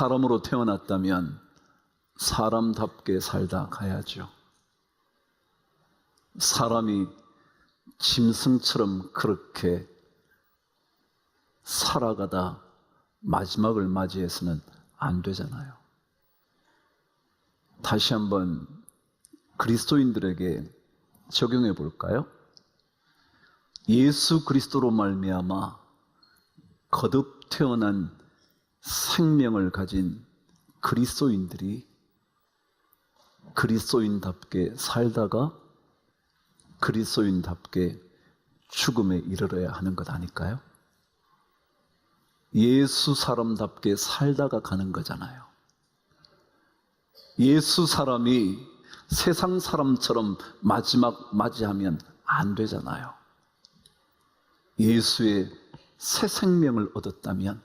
사람으로 태어났다면 사람답게 살다 가야죠. 사람이 짐승처럼 그렇게 살아가다 마지막을 맞이해서는 안 되잖아요. 다시 한번 그리스도인들에게 적용해 볼까요? 예수 그리스도로 말미암아 거듭 태어난 생명을 가진 그리스도인들이 그리스도인답게 살다가 그리스도인답게 죽음에 이르러야 하는 것 아닐까요? 예수 사람답게 살다가 가는 거잖아요. 예수 사람이 세상 사람처럼 마지막 맞이하면 안 되잖아요. 예수의 새 생명을 얻었다면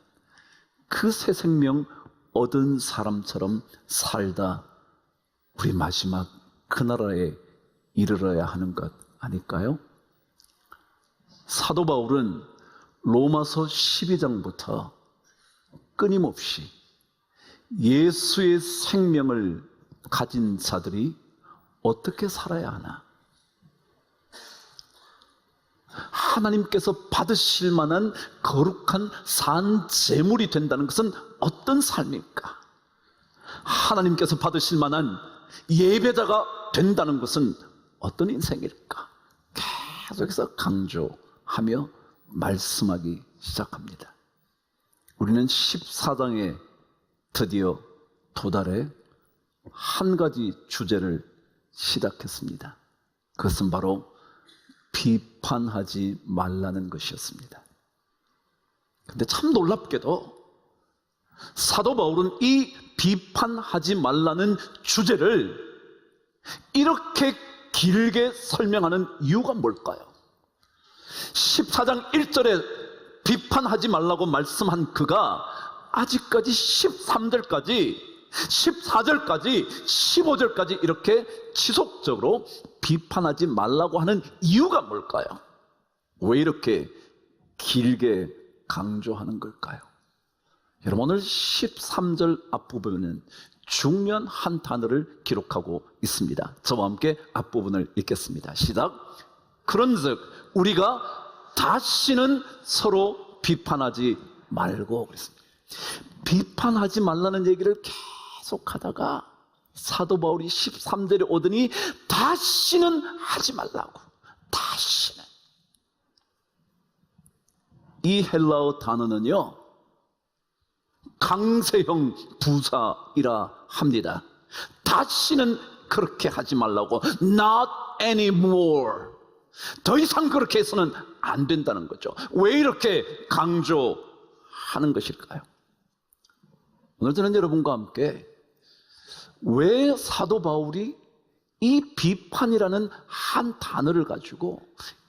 그 새 생명 얻은 사람처럼 살다 우리 마지막 그 나라에 이르러야 하는 것 아닐까요? 사도 바울은 로마서 12장부터 끊임없이 예수의 생명을 가진 자들이 어떻게 살아야 하나, 하나님께서 받으실 만한 거룩한 산 제물이 된다는 것은 어떤 삶일까? 하나님께서 받으실 만한 예배자가 된다는 것은 어떤 인생일까? 계속해서 강조하며 말씀하기 시작합니다. 우리는 14장에 드디어 도달해 한 가지 주제를 시작했습니다. 그것은 바로 비판하지 말라는 것이었습니다. 근데 참 놀랍게도 사도 바울은 이 비판하지 말라는 주제를 이렇게 길게 설명하는 이유가 뭘까요? 14장 1절에 비판하지 말라고 말씀한 그가 아직까지 13절까지 14절까지 15절까지 이렇게 지속적으로 비판하지 말라고 하는 이유가 뭘까요? 왜 이렇게 길게 강조하는 걸까요? 여러분, 오늘 13절 앞부분은 중요한 한 단어를 기록하고 있습니다. 저와 함께 앞부분을 읽겠습니다. 시작. 그런즉 우리가 다시는 서로 비판하지 말고 그랬습니다. 비판하지 말라는 얘기를 계속하다가 사도 바울이 13절에 오더니 다시는 하지 말라고. 다시는. 이 헬라어 단어는요, 강세형 부사이라 합니다. 다시는 그렇게 하지 말라고. Not anymore. 더 이상 그렇게 해서는 안 된다는 거죠. 왜 이렇게 강조하는 것일까요? 오늘 저는 여러분과 함께 왜 사도 바울이 이 비판이라는 한 단어를 가지고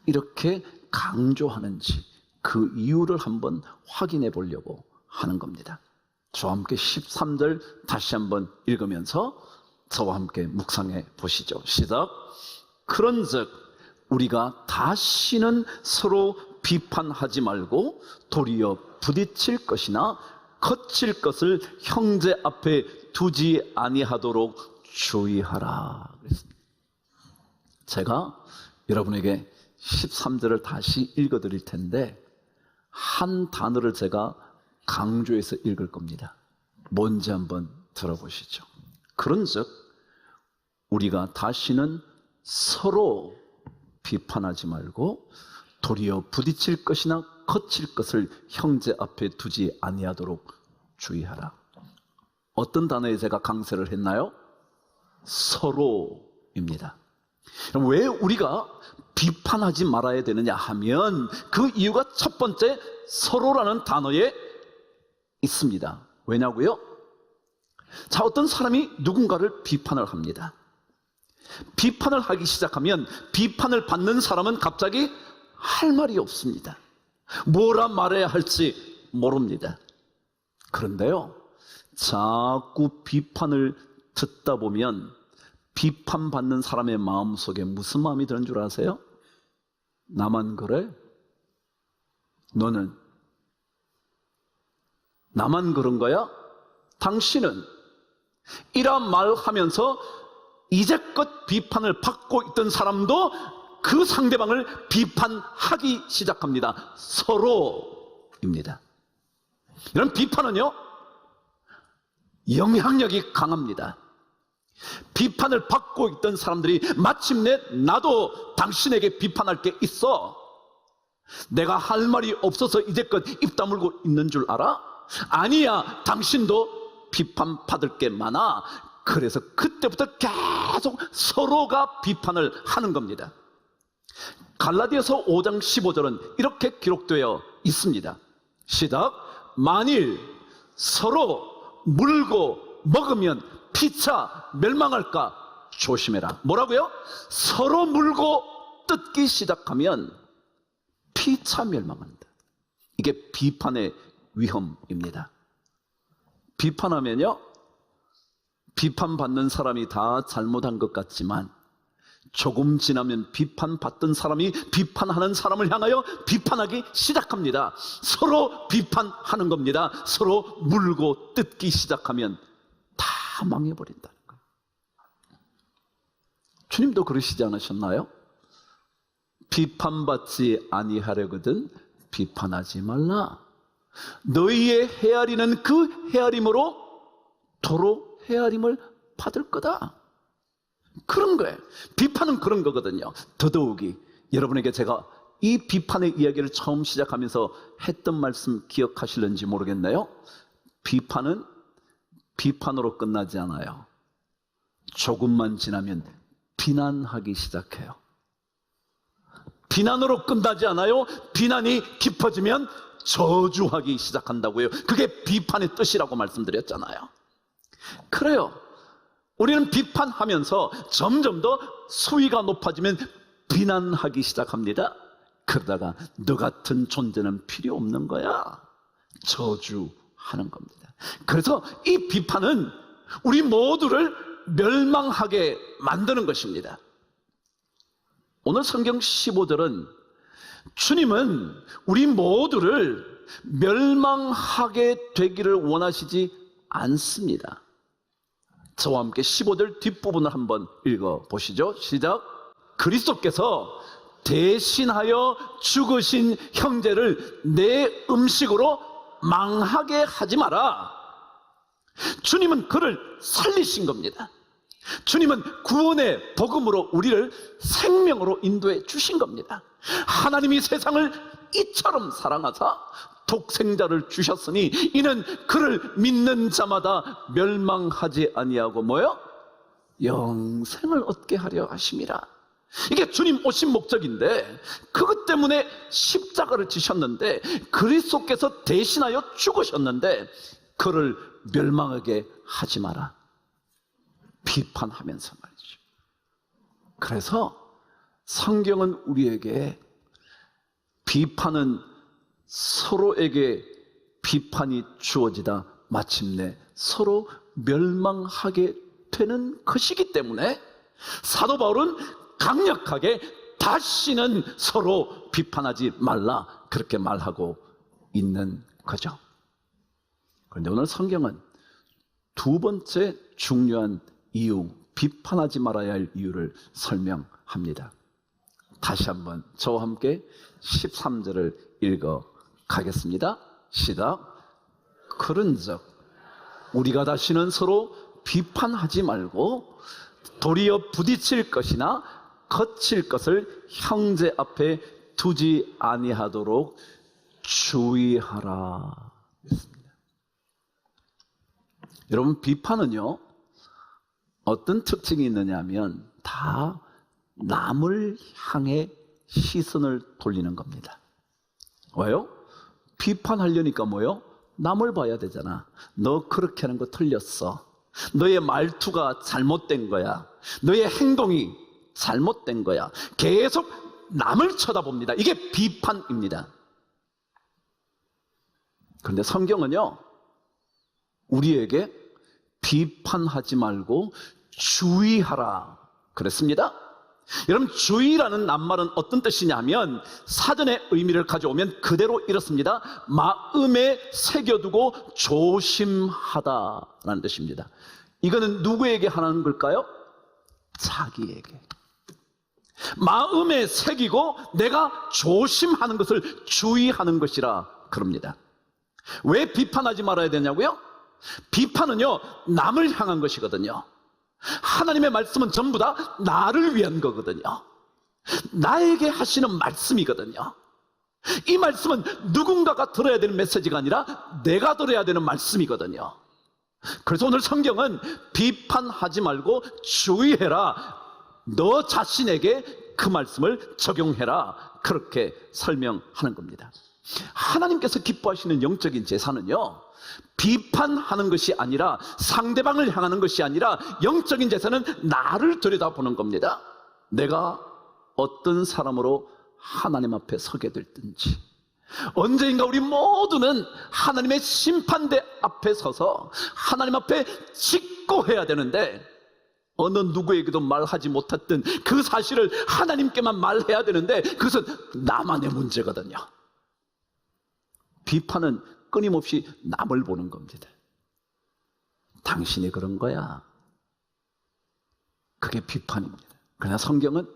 이렇게 강조하는지 그 이유를 한번 확인해 보려고 하는 겁니다. 저와 함께 13절 다시 한번 읽으면서 저와 함께 묵상해 보시죠. 시작. 그런즉 우리가 다시는 서로 비판하지 말고 도리어 부딪힐 것이나 거칠 것을 형제 앞에 두지 아니하도록 주의하라 그랬습니다. 제가 여러분에게 13절을 다시 읽어드릴 텐데 한 단어를 제가 강조해서 읽을 겁니다. 뭔지 한번 들어보시죠. 그런즉 우리가 다시는 서로 비판하지 말고 도리어 부딪힐 것이나 거칠 것을 형제 앞에 두지 아니하도록 주의하라. 어떤 단어에 제가 강세를 했나요? 서로입니다. 그럼 왜 우리가 비판하지 말아야 되느냐 하면 그 이유가 첫 번째 서로라는 단어에 있습니다. 왜냐고요? 자, 어떤 사람이 누군가를 비판을 합니다. 비판을 하기 시작하면 비판을 받는 사람은 갑자기 할 말이 없습니다. 뭐라 말해야 할지 모릅니다. 그런데요, 자꾸 비판을 듣다 보면 비판받는 사람의 마음속에 무슨 마음이 드는 줄 아세요? 나만 그래? 너는? 나만 그런 거야? 당신은 이런 말하면서 이제껏 비판을 받고 있던 사람도 그 상대방을 비판하기 시작합니다. 서로입니다. 이런 비판은요, 영향력이 강합니다. 비판을 받고 있던 사람들이 마침내 나도 당신에게 비판할 게 있어, 내가 할 말이 없어서 이제껏 입 다물고 있는 줄 알아? 아니야, 당신도 비판받을 게 많아. 그래서 그때부터 계속 서로가 비판을 하는 겁니다. 갈라디아서 5장 15절은 이렇게 기록되어 있습니다. 시작. 만일 서로 물고 먹으면 피차 멸망할까 조심해라. 뭐라고요? 서로 물고 뜯기 시작하면 피차 멸망한다. 이게 비판의 위험입니다. 비판하면요, 비판받는 사람이 다 잘못한 것 같지만 조금 지나면 비판받던 사람이 비판하는 사람을 향하여 비판하기 시작합니다. 서로 비판하는 겁니다. 서로 물고 뜯기 시작하면 다 망해버린다는 거예요. 주님도 그러시지 않으셨나요? 비판받지 아니하려거든 비판하지 말라. 너희의 헤아리는 그 헤아림으로 도로 헤아림을 받을 거다. 그런 거예요. 비판은 그런 거거든요. 더더욱이 여러분에게 제가 이 비판의 이야기를 처음 시작하면서 했던 말씀 기억하실는지 모르겠네요. 비판은 비판으로 끝나지 않아요. 조금만 지나면 비난하기 시작해요. 비난으로 끝나지 않아요. 비난이 깊어지면 저주하기 시작한다고요. 그게 비판의 뜻이라고 말씀드렸잖아요. 그래요. 우리는 비판하면서 점점 더 수위가 높아지면 비난하기 시작합니다. 그러다가 너 같은 존재는 필요 없는 거야, 저주하는 겁니다. 그래서 이 비판은 우리 모두를 멸망하게 만드는 것입니다. 오늘 성경 15절은 주님은 우리 모두를 멸망하게 되기를 원하시지 않습니다. 저와 함께 15절 뒷부분을 한번 읽어보시죠. 시작. 그리스도께서 대신하여 죽으신 형제를 내 음식으로 망하게 하지 마라. 주님은 그를 살리신 겁니다. 주님은 구원의 복음으로 우리를 생명으로 인도해 주신 겁니다. 하나님이 세상을 이처럼 사랑하사 독생자를 주셨으니 이는 그를 믿는 자마다 멸망하지 아니하고 뭐요? 영생을 얻게 하려 하심이라. 이게 주님 오신 목적인데, 그것 때문에 십자가를 지셨는데, 그리스도께서 대신하여 죽으셨는데 그를 멸망하게 하지 마라. 비판하면서 말이죠. 그래서 성경은 우리에게 비판은 서로에게 비판이 주어지다 마침내 서로 멸망하게 되는 것이기 때문에 사도 바울은 강력하게 다시는 서로 비판하지 말라, 그렇게 말하고 있는 거죠. 그런데 오늘 성경은 두 번째 중요한 이유, 비판하지 말아야 할 이유를 설명합니다. 다시 한번 저와 함께 13절을 읽어 가겠습니다. 시작. 그런즉 우리가 다시는 서로 비판하지 말고 도리어 부딪힐 것이나 거칠 것을 형제 앞에 두지 아니하도록 주의하라 했습니다. 여러분, 비판은요 어떤 특징이 있느냐 하면 다 남을 향해 시선을 돌리는 겁니다. 왜요? 비판하려니까 뭐요? 남을 봐야 되잖아. 너 그렇게 하는 거 틀렸어. 너의 말투가 잘못된 거야. 너의 행동이 잘못된 거야. 계속 남을 쳐다봅니다. 이게 비판입니다. 그런데 성경은요 우리에게 비판하지 말고 주의하라 그랬습니다. 여러분, 주의라는 낱말은 어떤 뜻이냐면 사전의 의미를 가져오면 그대로 이렇습니다. 마음에 새겨두고 조심하다라는 뜻입니다. 이거는 누구에게 하는 걸까요? 자기에게. 마음에 새기고 내가 조심하는 것을 주의하는 것이라 그럽니다. 왜 비판하지 말아야 되냐고요? 비판은요, 남을 향한 것이거든요. 하나님의 말씀은 전부 다 나를 위한 거거든요. 나에게 하시는 말씀이거든요. 이 말씀은 누군가가 들어야 되는 메시지가 아니라 내가 들어야 되는 말씀이거든요. 그래서 오늘 성경은 비판하지 말고 주의해라, 너 자신에게 그 말씀을 적용해라, 그렇게 설명하는 겁니다. 하나님께서 기뻐하시는 영적인 제사는요, 비판하는 것이 아니라, 상대방을 향하는 것이 아니라, 영적인 제사는 나를 들여다보는 겁니다. 내가 어떤 사람으로 하나님 앞에 서게 될든지, 언제인가 우리 모두는 하나님의 심판대 앞에 서서 하나님 앞에 직고해야 되는데, 어느 누구에게도 말하지 못했던 그 사실을 하나님께만 말해야 되는데, 그것은 나만의 문제거든요. 비판은 끊임없이 남을 보는 겁니다. 당신이 그런 거야. 그게 비판입니다. 그러나 성경은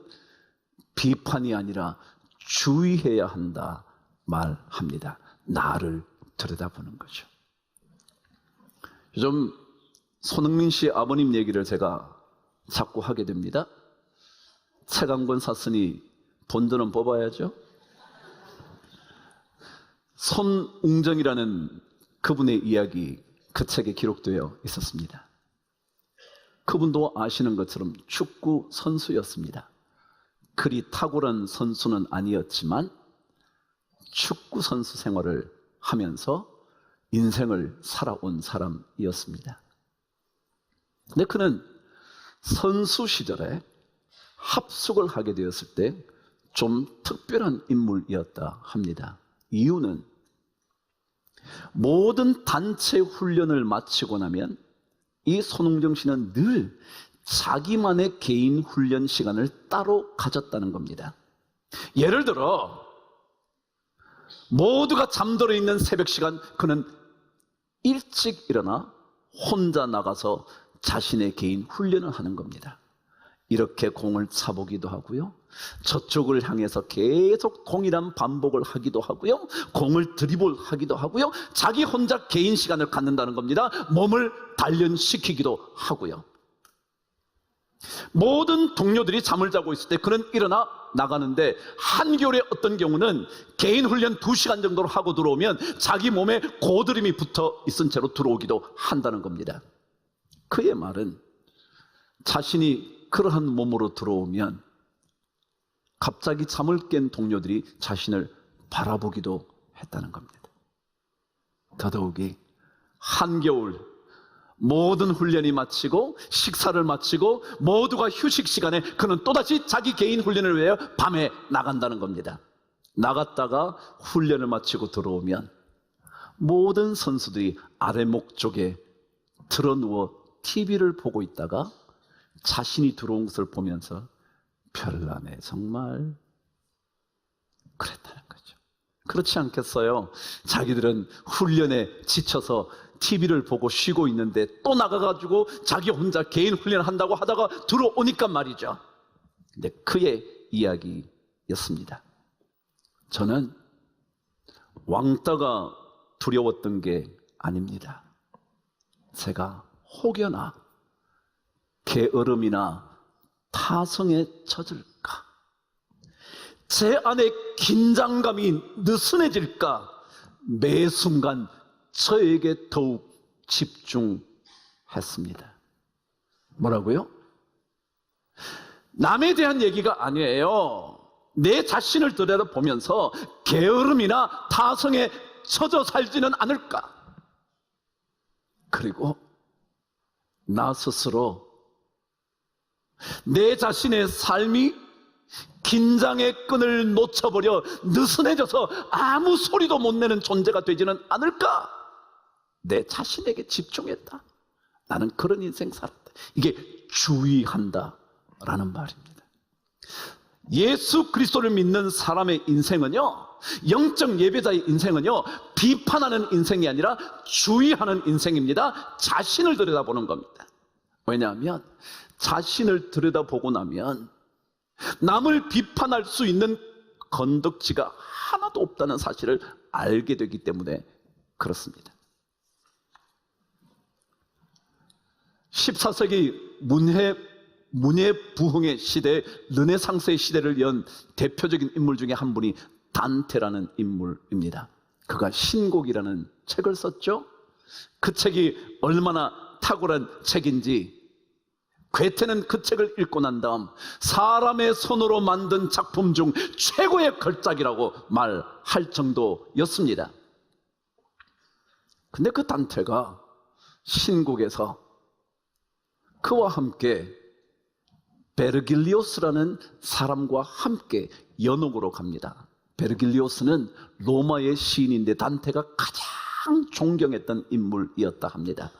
비판이 아니라 주의해야 한다 말합니다. 나를 들여다보는 거죠. 요즘 손흥민 씨 아버님 얘기를 제가 자꾸 하게 됩니다. 책 한 권 샀으니 본드는 뽑아야죠. 손웅정이라는 그분의 이야기, 그 책에 기록되어 있었습니다. 그분도 아시는 것처럼 축구 선수였습니다. 그리 탁월한 선수는 아니었지만 축구 선수 생활을 하면서 인생을 살아온 사람이었습니다. 근데 그는 선수 시절에 합숙을 하게 되었을 때 좀 특별한 인물이었다 합니다. 이유는 모든 단체 훈련을 마치고 나면 이 손흥정 씨는 늘 자기만의 개인 훈련 시간을 따로 가졌다는 겁니다. 예를 들어 모두가 잠들어 있는 새벽 시간, 그는 일찍 일어나 혼자 나가서 자신의 개인 훈련을 하는 겁니다. 이렇게 공을 차보기도 하고요, 저쪽을 향해서 계속 동일한 반복을 하기도 하고요, 공을 드리블하기도 하고요, 자기 혼자 개인 시간을 갖는다는 겁니다. 몸을 단련시키기도 하고요. 모든 동료들이 잠을 자고 있을 때 그는 일어나 나가는데, 한겨울에 어떤 경우는 개인 훈련 2시간 정도를 하고 들어오면 자기 몸에 고드름이 붙어 있은 채로 들어오기도 한다는 겁니다. 그의 말은 자신이 그러한 몸으로 들어오면 갑자기 잠을 깬 동료들이 자신을 바라보기도 했다는 겁니다. 더더욱이 한겨울 모든 훈련이 마치고 식사를 마치고 모두가 휴식 시간에 그는 또다시 자기 개인 훈련을 위해 밤에 나간다는 겁니다. 나갔다가 훈련을 마치고 들어오면 모든 선수들이 아래목 쪽에 드러누워 TV를 보고 있다가 자신이 들어온 것을 보면서 별나네 정말, 그랬다는 거죠. 그렇지 않겠어요? 자기들은 훈련에 지쳐서 TV를 보고 쉬고 있는데 또 나가가지고 자기 혼자 개인 훈련을 한다고 하다가 들어오니까 말이죠. 근데 그의 이야기였습니다. 저는 왕따가 두려웠던 게 아닙니다. 제가 혹여나 게으름이나 타성에 젖을까, 제 안에 긴장감이 느슨해질까, 매 순간 저에게 더욱 집중했습니다. 뭐라고요? 남에 대한 얘기가 아니에요. 내 자신을 들여다보면서 게으름이나 타성에 젖어 살지는 않을까, 그리고 나 스스로 내 자신의 삶이 긴장의 끈을 놓쳐버려 느슨해져서 아무 소리도 못 내는 존재가 되지는 않을까, 내 자신에게 집중했다. 나는 그런 인생 살았다. 이게 주의한다라는 말입니다. 예수 그리스도를 믿는 사람의 인생은요, 영적 예배자의 인생은요, 비판하는 인생이 아니라 주의하는 인생입니다. 자신을 들여다보는 겁니다. 왜냐하면 자신을 들여다보고 나면 남을 비판할 수 있는 건덕지가 하나도 없다는 사실을 알게 되기 때문에 그렇습니다. 14세기 문예 부흥의 시대, 르네상스의 시대를 연 대표적인 인물 중에 한 분이 단테라는 인물입니다. 그가 신곡이라는 책을 썼죠. 그 책이 얼마나 탁월한 책인지 괴테는 그 책을 읽고 난 다음 사람의 손으로 만든 작품 중 최고의 걸작이라고 말할 정도였습니다. 근데 그 단테가 신곡에서 그와 함께 베르길리오스라는 사람과 함께 연옥으로 갑니다. 베르길리오스는 로마의 시인인데 단테가 가장 존경했던 인물이었다 합니다.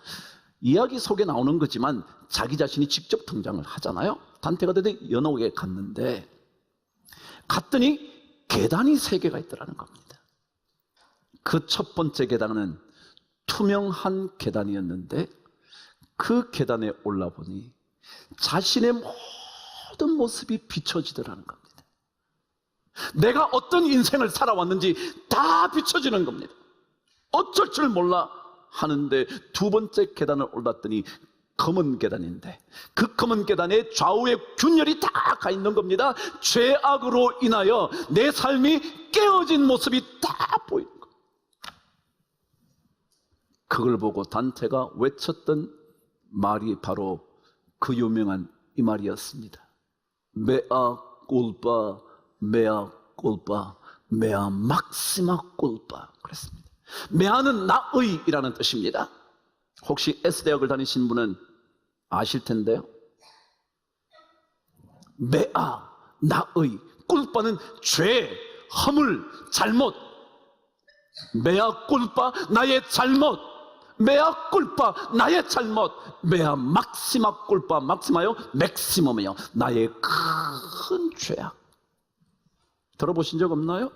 이야기 속에 나오는 거지만 자기 자신이 직접 등장을 하잖아요. 단테가 드디어 연옥에 갔는데, 갔더니 계단이 3개가 있더라는 겁니다. 그 첫 번째 계단은 투명한 계단이었는데, 그 계단에 올라보니 자신의 모든 모습이 비춰지더라는 겁니다. 내가 어떤 인생을 살아왔는지 다 비춰지는 겁니다. 어쩔 줄 몰라 하는데, 두 번째 계단을 올랐더니 검은 계단인데, 그 검은 계단에 좌우에 균열이 다 가 있는 겁니다. 죄악으로 인하여 내 삶이 깨어진 모습이 다 보이는 겁니다. 그걸 보고 단테가 외쳤던 말이 바로 그 유명한 이 말이었습니다. 메아 꿀빠, 메아 꿀빠, 메아 막시마 꿀빠. 그랬습니다. 메아는 나의이라는 뜻입니다. 혹시 S대학을 다니신 분은 아실 텐데요. 메아, 나의, 꿀빠는 죄, 허물, 잘못. 메아 꿀빠, 나의 잘못. 메아 꿀빠, 나의 잘못. 메아 막시마 꿀빠, 막시마요, 맥시멈이요, 나의 큰 죄악. 들어보신 적 없나요?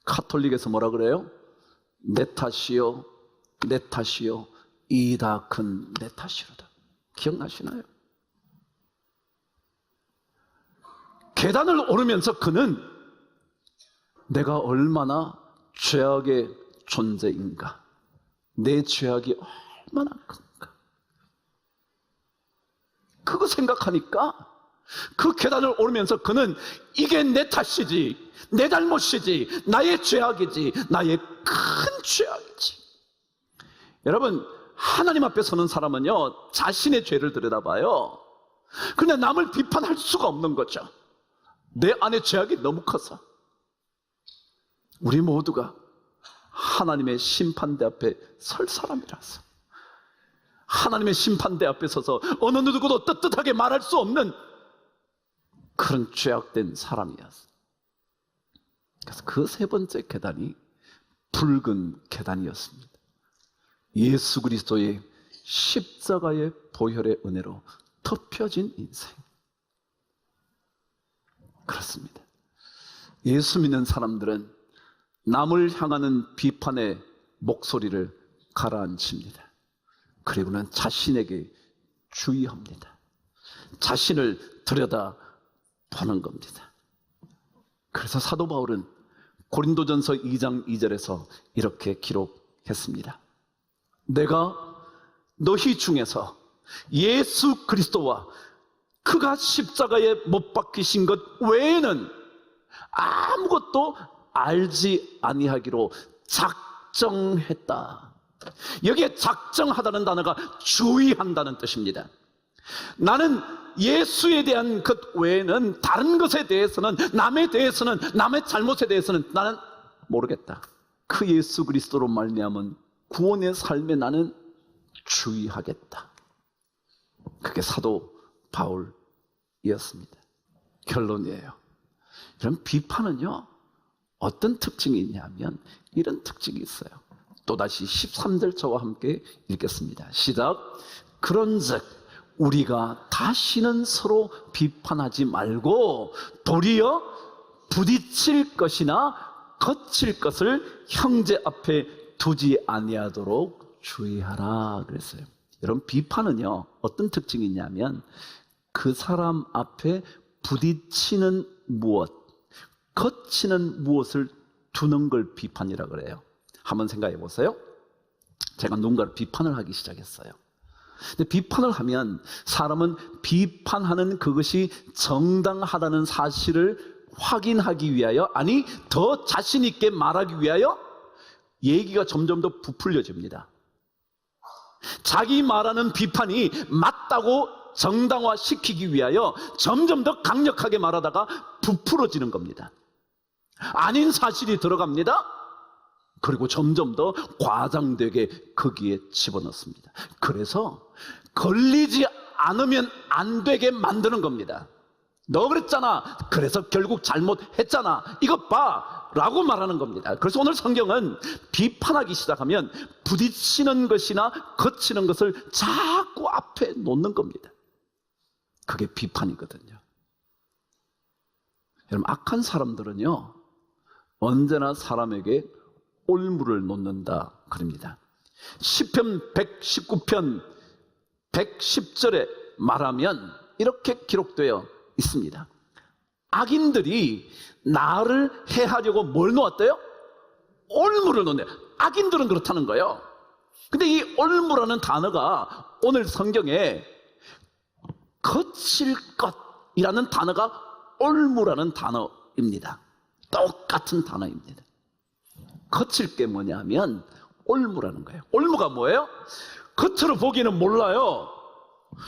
카톨릭에서 뭐라 그래요? 내 탓이요, 내 탓이요, 이 다 큰 내 탓이로다. 기억나시나요? 계단을 오르면서 그는 내가 얼마나 죄악의 존재인가, 내 죄악이 얼마나 큰가, 그거 생각하니까 그 계단을 오르면서 그는 이게 내 탓이지, 내 잘못이지, 나의 죄악이지, 나의 큰 죄악이지. 여러분, 하나님 앞에 서는 사람은요, 자신의 죄를 들여다봐요. 그런데 남을 비판할 수가 없는 거죠. 내 안에 죄악이 너무 커서. 우리 모두가 하나님의 심판대 앞에 설 사람이라서, 하나님의 심판대 앞에 서서 어느 누구도 떳떳하게 말할 수 없는 그런 죄악된 사람이었어. 그래서 그 3번째 계단이 붉은 계단이었습니다. 예수 그리스도의 십자가의 보혈의 은혜로 덮여진 인생. 그렇습니다. 예수 믿는 사람들은 남을 향하는 비판의 목소리를 가라앉힙니다. 그리고는 자신에게 주의합니다. 자신을 들여다보는 겁니다. 그래서 사도 바울은 고린도전서 2장 2절에서 이렇게 기록했습니다. 내가 너희 중에서 예수 그리스도와 그가 십자가에 못 박히신 것 외에는 아무것도 알지 아니하기로 작정했다. 여기에 작정하다는 단어가 주의한다는 뜻입니다. 나는 예수에 대한 것 외에는 다른 것에 대해서는, 남에 대해서는, 남의 잘못에 대해서는 나는 모르겠다. 그 예수 그리스도로 말미암은 구원의 삶에 나는 주의하겠다. 그게 사도 바울이었습니다. 결론이에요. 이런 비판은요, 어떤 특징이 있냐면 이런 특징이 있어요. 또다시 13절 저와 함께 읽겠습니다. 시작. 그런즉 우리가 다시는 서로 비판하지 말고 도리어 부딪힐 것이나 거칠 것을 형제 앞에 두지 아니하도록 주의하라 그랬어요. 여러분, 비판은요 어떤 특징이 있냐면 그 사람 앞에 부딪히는 무엇, 거치는 무엇을 두는 걸 비판이라 그래요. 한번 생각해 보세요. 제가 누군가를 비판을 하기 시작했어요. 근데 비판을 하면 사람은 비판하는 그것이 정당하다는 사실을 확인하기 위하여, 아니 더 자신 있게 말하기 위하여 얘기가 점점 더 부풀려집니다. 자기 말하는 비판이 맞다고 정당화시키기 위하여 점점 더 강력하게 말하다가 부풀어지는 겁니다. 아닌 사실이 들어갑니다. 그리고 점점 더 과장되게 거기에 집어넣습니다. 그래서 걸리지 않으면 안 되게 만드는 겁니다. 너 그랬잖아. 그래서 결국 잘못했잖아. 이것 봐 라고 말하는 겁니다. 그래서 오늘 성경은 비판하기 시작하면 부딪히는 것이나 거치는 것을 자꾸 앞에 놓는 겁니다. 그게 비판이거든요. 여러분, 악한 사람들은요 언제나 사람에게 올무를 놓는다 그럽니다. 시편 119편 110절에 말하면 이렇게 기록되어 있습니다. 악인들이 나를 해하려고 뭘 놓았대요? 올무를 놓네요. 악인들은 그렇다는 거예요. 근데 이 올무라는 단어가 오늘 성경에 거칠 것이라는 단어가 올무라는 단어입니다. 똑같은 단어입니다. 거칠 게 뭐냐면 올무라는 거예요. 올무가 뭐예요? 겉으로 보기에는 몰라요.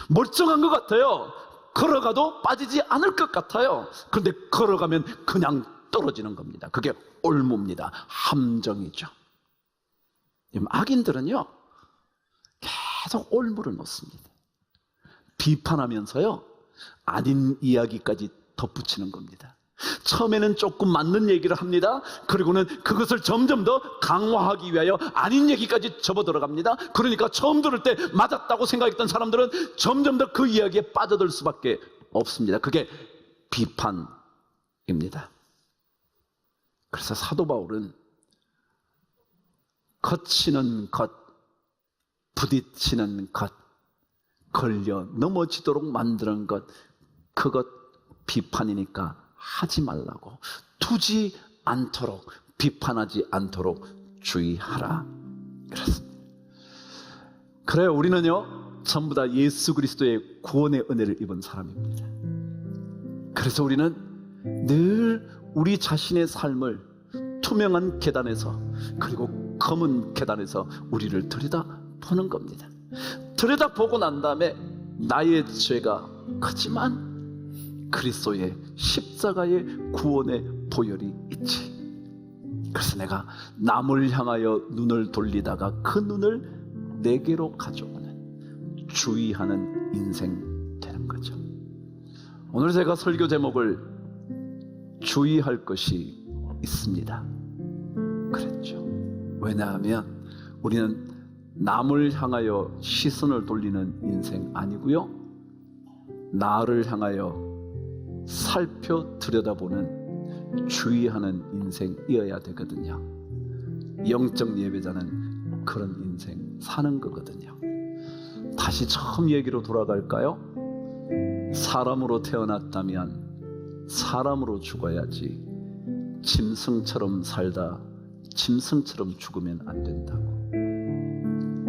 멀쩡한 것 같아요. 걸어가도 빠지지 않을 것 같아요. 그런데 걸어가면 그냥 떨어지는 겁니다. 그게 올무입니다. 함정이죠. 악인들은요 계속 올무를 놓습니다. 비판하면서요 아닌 이야기까지 덧붙이는 겁니다. 처음에는 조금 맞는 얘기를 합니다. 그리고는 그것을 점점 더 강화하기 위하여 아닌 얘기까지 접어 들어갑니다. 그러니까 처음 들을 때 맞았다고 생각했던 사람들은 점점 더 그 이야기에 빠져들 수밖에 없습니다. 그게 비판입니다. 그래서 사도 바울은 거치는 것, 부딪히는 것, 걸려 넘어지도록 만드는 것, 그것 비판이니까 하지 말라고, 두지 않도록, 비판하지 않도록 주의하라 그랬습니다. 그래요, 우리는요 전부 다 예수 그리스도의 구원의 은혜를 입은 사람입니다. 그래서 우리는 늘 우리 자신의 삶을 투명한 계단에서, 그리고 검은 계단에서 우리를 들여다보는 겁니다. 들여다보고 난 다음에 나의 죄가 크지만 그리스도의 십자가의 구원의 보혈이 있지. 그래서 내가 남을 향하여 눈을 돌리다가 그 눈을 내게로 가져오는, 주의하는 인생 되는 거죠. 오늘 제가 설교 제목을 주의할 것이 있습니다 그랬죠. 왜냐하면 우리는 남을 향하여 시선을 돌리는 인생 아니고요, 나를 향하여 살펴 들여다보는, 주의하는 인생이어야 되거든요. 영적 예배자는 그런 인생 사는 거거든요. 다시 처음 얘기로 돌아갈까요? 사람으로 태어났다면 사람으로 죽어야지 짐승처럼 살다 짐승처럼 죽으면 안 된다고.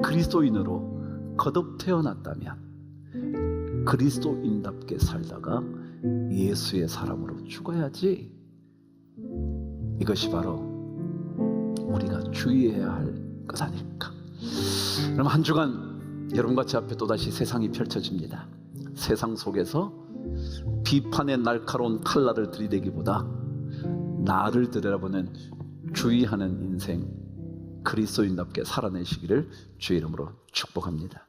그리스도인으로 거듭 태어났다면 그리스도인답게 살다가 예수의 사람으로 죽어야지. 이것이 바로 우리가 주의해야 할 것 아닐까. 그럼 한 주간 여러분과 제 앞에 또다시 세상이 펼쳐집니다. 세상 속에서 비판의 날카로운 칼날을 들이대기보다 나를 들여다보는 주의하는 인생, 그리스도인답게 살아내시기를 주의 이름으로 축복합니다.